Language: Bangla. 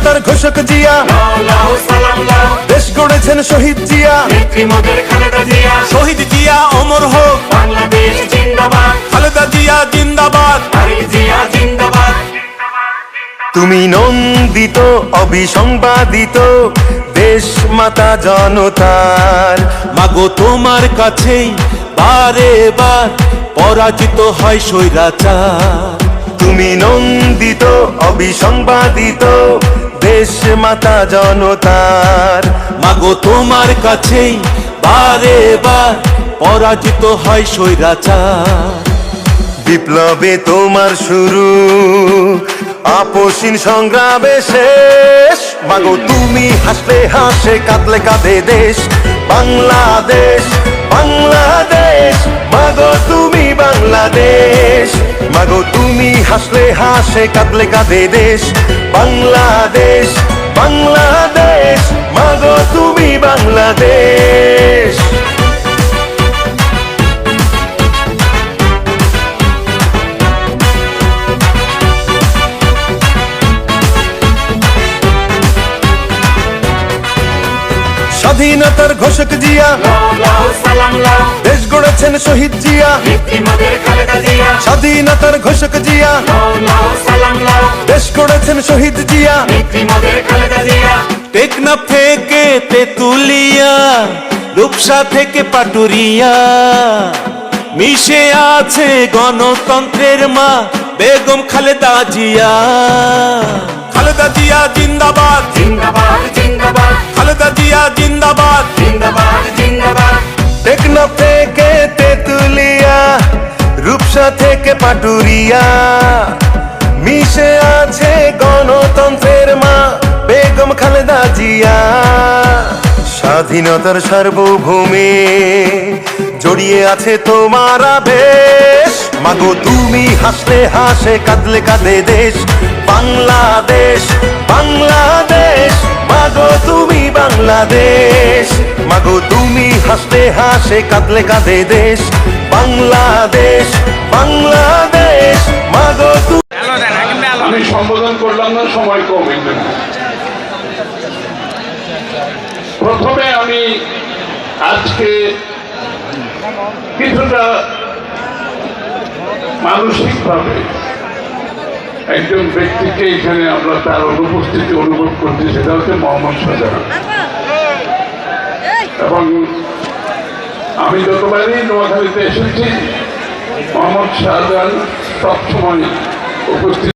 স্বাধীনতার ঘোষক জিয়া, দেশ গড়েছেন শহীদ জিয়া, শহীদ জিয়া অমর হোক, বাংলাদেশ জিন্দাবাদ, খালেদা জিয়া জিন্দাবাদ। তারেক জিয়া জিন্দাবাদ। তুমি নন্দিত অবিসংবাদিত দেশ মাতা জনতার। মাগো তোমার কাছেই বারে বার পরাজিত হয় স্বৈরাচার। তুমি নন্দিত অবিসংবাদিত দেশ মাতা জনতার। মাগো তোমার কাছেই বারে বার পরাজিত হয় স্বৈরাচার। বিপ্লবে তোমার শুরু, আপসীন সংগ্রামে শেষ। মাগো তুমি হাসলে হাসে, কাঁদলে কাঁদে দেশ বাংলাদেশ, বাংলাদেশ। মাগো তুমি বাংলাদেশ, মাগো তুমি হাসলে হাসে, কাঁদলে কাঁদে দেশ বাংলাদেশ, বাংলাদেশ। মাগো তুমি বাংলাদেশ। স্বাধীনতার ঘোষক জিয়া, দেশ গড়েছেন শহীদ জিয়া, স্বাধীনতার ঘোষক জিয়া, দেশ গড়েছেন শহীদ জিয়া। টেকনাফ থেকে তেতুলিয়া, রূপসা থেকে পাটুরিয়া, মিশে আছে গণতন্ত্রের মা বেগম খালেদা জিয়া। খালেদা জিয়া জিন্দাবাদ, জিন্দাবাদ জিন্দাবাদ, খালেদা জিয়া জিন্দাবাদ। জিন্দাবাদ জিন্দাবাদ। টেকনাফ থেকে তেতুলিয়া, রূপসা থেকে পাটুরিয়া, মিশে আছে গণতন্ত্রের মা বেগম খালেদা জিয়া। স্বাধীনতার সার্বভৌমে জড়িয়ে আছে তোমার আবেশ। মাগো তুমি হাসলে হাসে, কাঁদলে কাঁদে দেশ বাংলাদেশ, বাংলাদেশ। মাগো তুমি বাংলাদেশ, মাগো তুমি হাসলে হাসে, কাঁদলে কাঁদে দেশ বাংলাদেশ, বাংলাদেশ। মাগো তুমি। আমি সম্বোধন করলাম না, সময় কম। প্রথমে আমি আজকে কিছুটা মানসিকভাবে একজন ব্যক্তিকে এখানে আমরা তার অনুপস্থিতি অনুভব করছি, সেটা হচ্ছে মোহাম্মদ শাহজাহান। এবং আমি যতবারই নোয়াখালীতে এসেছি, মোহাম্মদ শাহজাহান সবসময় উপস্থিত।